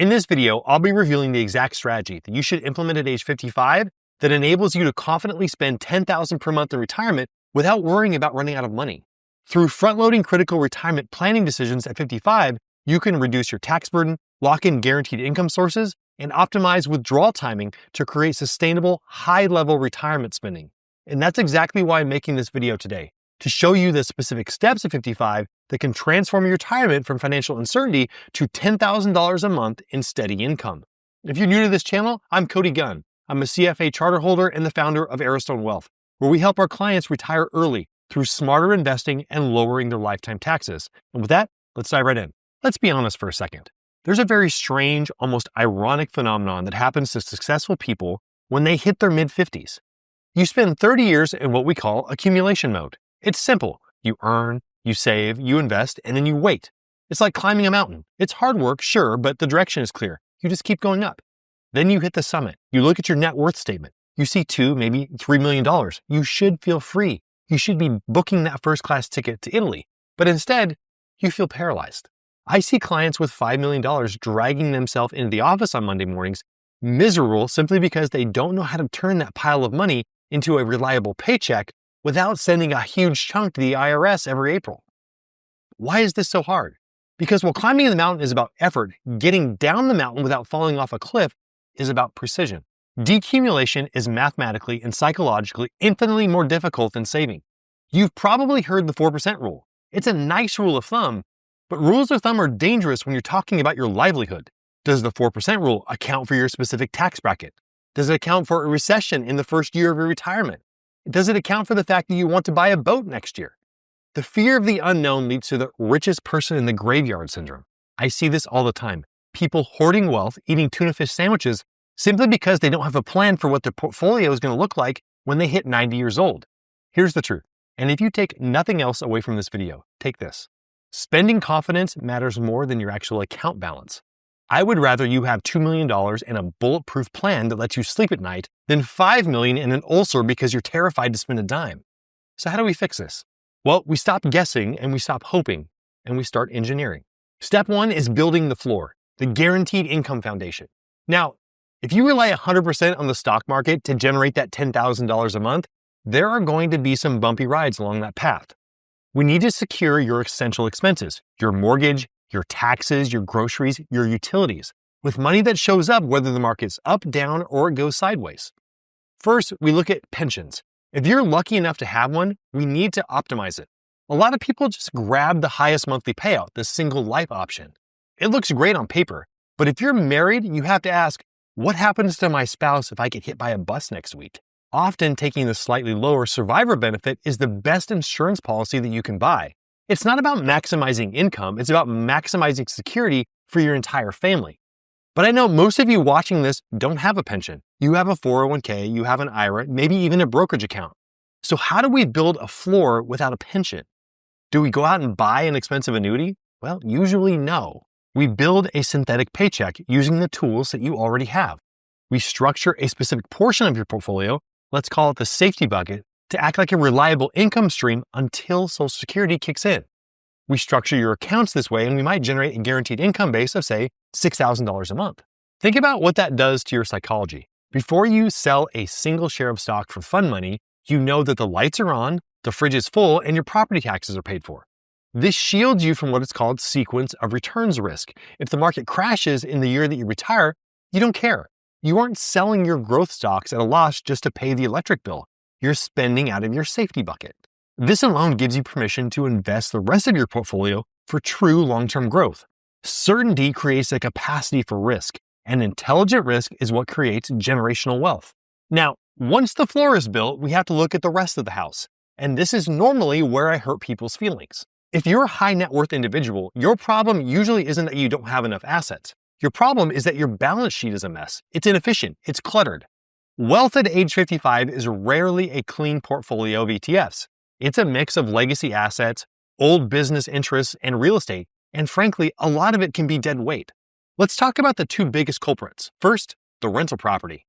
In this video, I'll be revealing the exact strategy that you should implement at age 55 that enables you to confidently spend $10,000 per month in retirement without worrying about running out of money. Through front-loading critical retirement planning decisions at 55, you can reduce your tax burden, lock in guaranteed income sources, and optimize withdrawal timing to create sustainable, high-level retirement spending. And that's exactly why I'm making this video today, to show you the specific steps at 55 that can transform your retirement from financial uncertainty to $10,000 a month in steady income. If you're new to this channel, I'm Cody Gunn. I'm a CFA charter holder and the founder of Arrowstone Wealth, where we help our clients retire early through smarter investing and lowering their lifetime taxes. And with that, let's dive right in. Let's be honest for a second. There's a very strange, almost ironic phenomenon that happens to successful people when they hit their mid-50s. You spend 30 years in what we call accumulation mode. It's simple. You earn, you save, you invest, and then you wait. It's like climbing a mountain. It's hard work, sure, but the direction is clear. You just keep going up. Then you hit the summit. You look at your net worth statement. You see $2, maybe $3 million. You should feel free. You should be booking that first-class ticket to Italy. But instead, you feel paralyzed. I see clients with $5 million dragging themselves into the office on Monday mornings, miserable simply because they don't know how to turn that pile of money into a reliable paycheck without sending a huge chunk to the IRS every April. Why is this so hard? Because while climbing the mountain is about effort, getting down the mountain without falling off a cliff is about precision. Decumulation is mathematically and psychologically infinitely more difficult than saving. You've probably heard the 4% rule. It's a nice rule of thumb, but rules of thumb are dangerous when you're talking about your livelihood. Does the 4% rule account for your specific tax bracket? Does it account for a recession in the first year of your retirement? Does it account for the fact that you want to buy a boat next year? The fear of the unknown leads to the richest person in the graveyard syndrome. I see this all the time. People hoarding wealth, eating tuna fish sandwiches, simply because they don't have a plan for what their portfolio is going to look like when they hit 90 years old. Here's the truth. And if you take nothing else away from this video, take this. Spending confidence matters more than your actual account balance. I would rather you have $2 million and a bulletproof plan that lets you sleep at night than $5 million and an ulcer because you're terrified to spend a dime. So how do we fix this? Well, we stop guessing and we stop hoping and we start engineering. Step one is building the floor, the guaranteed income foundation. Now, if you rely 100% on the stock market to generate that $10,000 a month, there are going to be some bumpy rides along that path. We need to secure your essential expenses, your mortgage, your taxes, your groceries, your utilities, with money that shows up whether the market's up, down, or it goes sideways. First, we look at pensions. If you're lucky enough to have one, we need to optimize it. A lot of people just grab the highest monthly payout, the single life option. It looks great on paper, but if you're married, you have to ask, what happens to my spouse if I get hit by a bus next week? Often taking the slightly lower survivor benefit is the best insurance policy that you can buy. It's not about maximizing income, it's about maximizing security for your entire family. But I know most of you watching this don't have a pension. You have a 401k, you have an IRA, maybe even a brokerage account. So how do we build a floor without a pension? Do we go out and buy an expensive annuity? Well, usually no. We build a synthetic paycheck using the tools that you already have. We structure a specific portion of your portfolio, let's call it the safety bucket, to act like a reliable income stream until Social Security kicks in. We structure your accounts this way and we might generate a guaranteed income base of, say, $6,000 a month. Think about what that does to your psychology. Before you sell a single share of stock for fun money, you know that the lights are on, the fridge is full, and your property taxes are paid for. This shields you from what is called sequence of returns risk. If the market crashes in the year that you retire, you don't care. You aren't selling your growth stocks at a loss just to pay the electric bill. You're spending out of your safety bucket. This alone gives you permission to invest the rest of your portfolio for true long-term growth. Certainty creates a capacity for risk, and intelligent risk is what creates generational wealth. Now, once the floor is built, we have to look at the rest of the house. And this is normally where I hurt people's feelings. If you're a high net worth individual, your problem usually isn't that you don't have enough assets. Your problem is that your balance sheet is a mess. It's inefficient. It's cluttered. Wealth at age 55 is rarely a clean portfolio of ETFs. It's a mix of legacy assets, old business interests, and real estate. And frankly, a lot of it can be dead weight. Let's talk about the two biggest culprits. First, the rental property.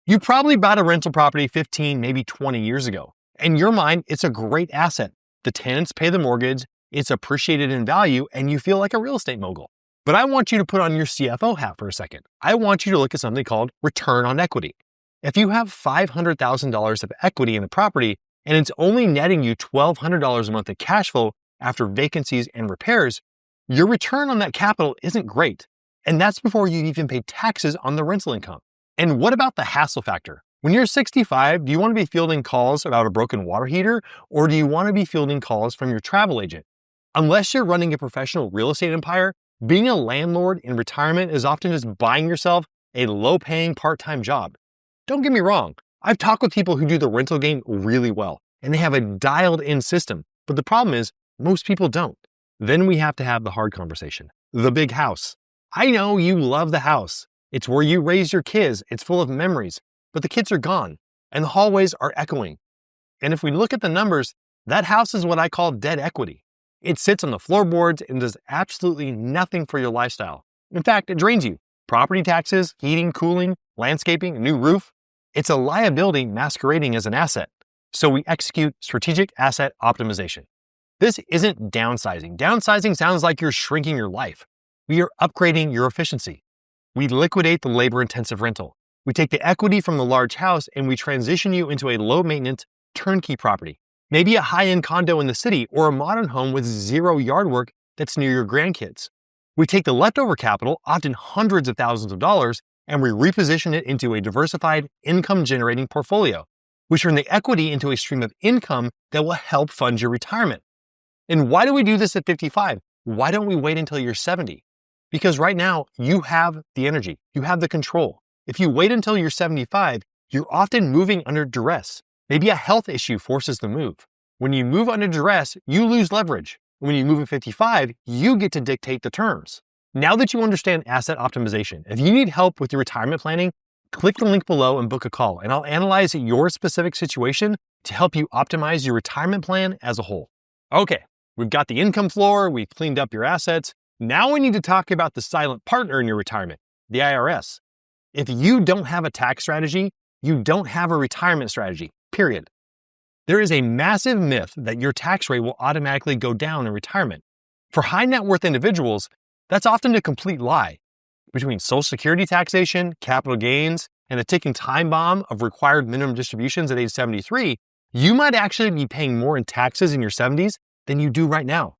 You probably bought a rental property 15, maybe 20 years ago. In your mind, it's a great asset. The tenants pay the mortgage, it's appreciated in value, and you feel like a real estate mogul. But I want you to put on your CFO hat for a second. I want you to look at something called return on equity. If you have $500,000 of equity in a property and it's only netting you $1,200 a month of cash flow after vacancies and repairs, your return on that capital isn't great. And that's before you even pay taxes on the rental income. And what about the hassle factor? When you're 65, do you want to be fielding calls about a broken water heater, or do you want to be fielding calls from your travel agent? Unless you're running a professional real estate empire, being a landlord in retirement is often just buying yourself a low-paying part-time job. Don't get me wrong, I've talked with people who do the rental game really well, and they have a dialed-in system, but the problem is most people don't. Then we have to have the hard conversation, the big house. I know you love the house. It's where you raise your kids. It's full of memories, but the kids are gone and the hallways are echoing. And if we look at the numbers, that house is what I call dead equity. It sits on the floorboards and does absolutely nothing for your lifestyle. In fact, it drains you. Property taxes, heating, cooling, landscaping, a new roof. It's a liability masquerading as an asset. So we execute strategic asset optimization. This isn't downsizing. Downsizing sounds like you're shrinking your life. We are upgrading your efficiency. We liquidate the labor-intensive rental. We take the equity from the large house and we transition you into a low-maintenance turnkey property. Maybe a high-end condo in the city or a modern home with zero yard work that's near your grandkids. We take the leftover capital, often hundreds of thousands of dollars, and we reposition it into a diversified income-generating portfolio. We turn the equity into a stream of income that will help fund your retirement. And why do we do this at 55? Why don't we wait until you're 70? Because right now, you have the energy, you have the control. If you wait until you're 75, you're often moving under duress. Maybe a health issue forces the move. When you move under duress, you lose leverage. When you move at 55, you get to dictate the terms. Now that you understand asset optimization, if you need help with your retirement planning, click the link below and book a call, and I'll analyze your specific situation to help you optimize your retirement plan as a whole. Okay, we've got the income floor, we've cleaned up your assets. Now we need to talk about the silent partner in your retirement, the IRS. If you don't have a tax strategy, you don't have a retirement strategy, period. There is a massive myth that your tax rate will automatically go down in retirement. For high net worth individuals, that's often a complete lie. Between Social Security taxation, capital gains, and the ticking time bomb of required minimum distributions at age 73, you might actually be paying more in taxes in your 70s than you do right now.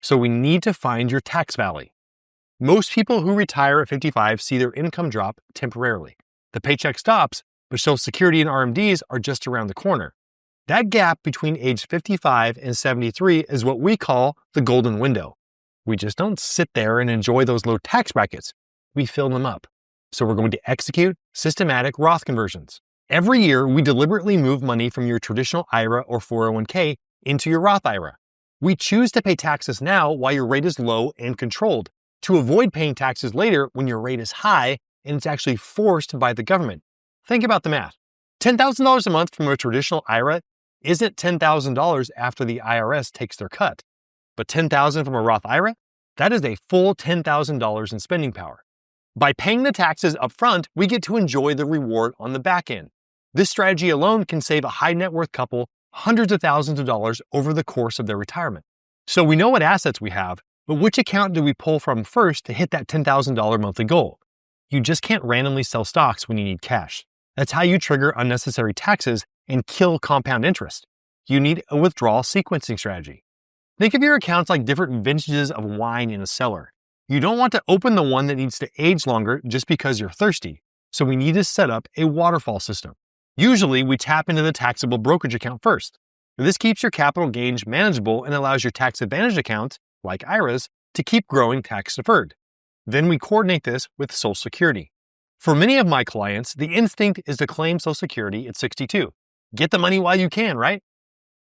So we need to find your tax valley. Most people who retire at 55 see their income drop temporarily. The paycheck stops, but Social Security and RMDs are just around the corner. That gap between age 55 and 73 is what we call the golden window. We just don't sit there and enjoy those low tax brackets. We fill them up. So we're going to execute systematic Roth conversions. Every year, we deliberately move money from your traditional IRA or 401k into your Roth IRA. We choose to pay taxes now while your rate is low and controlled, to avoid paying taxes later when your rate is high and it's actually forced by the government. Think about the math. $10,000 a month from a traditional IRA isn't $10,000 after the IRS takes their cut. But $10,000 from a Roth IRA, that is a full $10,000 in spending power. By paying the taxes up front, we get to enjoy the reward on the back end. This strategy alone can save a high net worth couple hundreds of thousands of dollars over the course of their retirement. So we know what assets we have, but which account do we pull from first to hit that $10,000 monthly goal? You just can't randomly sell stocks when you need cash. That's how you trigger unnecessary taxes and kill compound interest. You need a withdrawal sequencing strategy. Think of your accounts like different vintages of wine in a cellar. You don't want to open the one that needs to age longer just because you're thirsty. So we need to set up a waterfall system. Usually, we tap into the taxable brokerage account first. This keeps your capital gains manageable and allows your tax advantage accounts, like IRAs, to keep growing tax deferred. Then we coordinate this with Social Security. For many of my clients, the instinct is to claim Social Security at 62. Get the money while you can, right?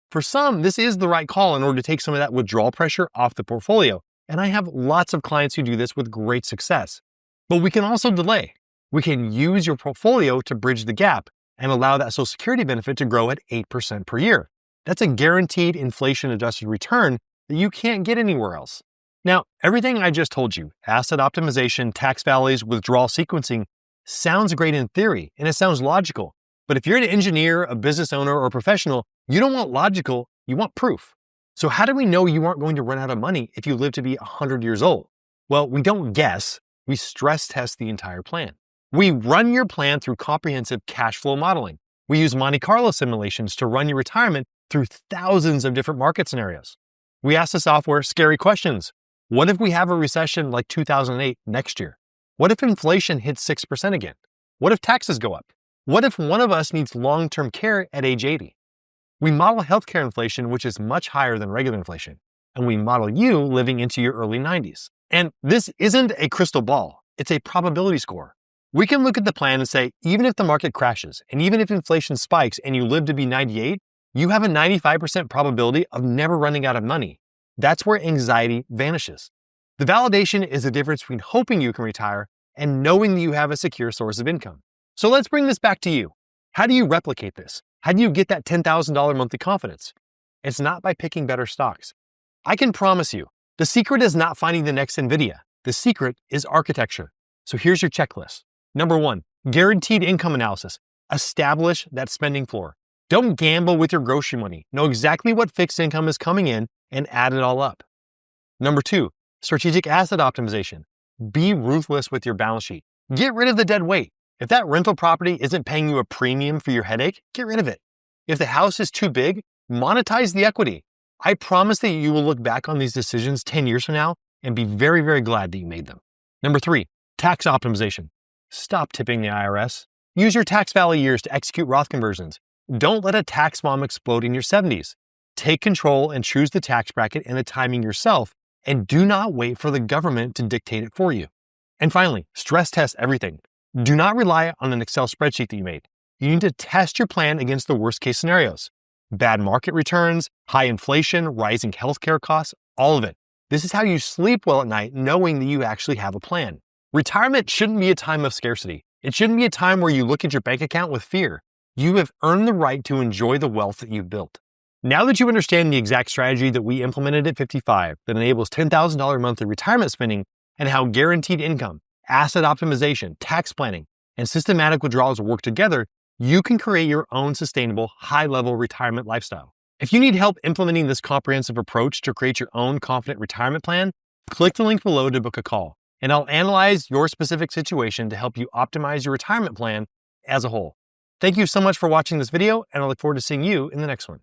For some, this is the right call in order to take some of that withdrawal pressure off the portfolio, and I have lots of clients who do this with great success. But we can also delay. We can use your portfolio to bridge the gap and allow that Social Security benefit to grow at 8% per year. That's a guaranteed inflation-adjusted return that you can't get anywhere else. Now, everything I just told you, asset optimization, tax valleys, withdrawal sequencing, sounds great in theory, and it sounds logical. But if you're an engineer, a business owner, or a professional, you don't want logical, you want proof. So how do we know you aren't going to run out of money if you live to be 100 years old? Well, we don't guess, we stress test the entire plan. We run your plan through comprehensive cash flow modeling. We use Monte Carlo simulations to run your retirement through thousands of different market scenarios. We ask the software scary questions. What if we have a recession like 2008 next year? What if inflation hits 6% again? What if taxes go up? What if one of us needs long-term care at age 80? We model healthcare inflation, which is much higher than regular inflation, and we model you living into your early 90s. And this isn't a crystal ball, it's a probability score. We can look at the plan and say, even if the market crashes, and even if inflation spikes and you live to be 98, you have a 95% probability of never running out of money. That's where anxiety vanishes. The validation is the difference between hoping you can retire and knowing that you have a secure source of income. So let's bring this back to you. How do you replicate this? How do you get that $10,000 monthly confidence? It's not by picking better stocks. I can promise you, the secret is not finding the next NVIDIA. The secret is architecture. So here's your checklist. Number 1, guaranteed income analysis. Establish that spending floor. Don't gamble with your grocery money. Know exactly what fixed income is coming in and add it all up. Number 2, strategic asset optimization. Be ruthless with your balance sheet. Get rid of the dead weight. If that rental property isn't paying you a premium for your headache, get rid of it. If the house is too big, monetize the equity. I promise that you will look back on these decisions 10 years from now and be very, very glad that you made them. Number 3, tax optimization. Stop tipping the IRS. Use your tax valley years to execute Roth conversions. Don't let a tax bomb explode in your 70s. Take control and choose the tax bracket and the timing yourself, and do not wait for the government to dictate it for you. And finally, stress test everything. Do not rely on an Excel spreadsheet that you made. You need to test your plan against the worst case scenarios. Bad market returns, high inflation, rising healthcare costs, all of it. This is how you sleep well at night, knowing that you actually have a plan. Retirement shouldn't be a time of scarcity. It shouldn't be a time where you look at your bank account with fear. You have earned the right to enjoy the wealth that you've built. Now that you understand the exact strategy that we implemented at 55 that enables $10,000 monthly retirement spending and how guaranteed income, asset optimization, tax planning, and systematic withdrawals work together, you can create your own sustainable, high-level retirement lifestyle. If you need help implementing this comprehensive approach to create your own confident retirement plan, click the link below to book a call, and I'll analyze your specific situation to help you optimize your retirement plan as a whole. Thank you so much for watching this video, and I look forward to seeing you in the next one.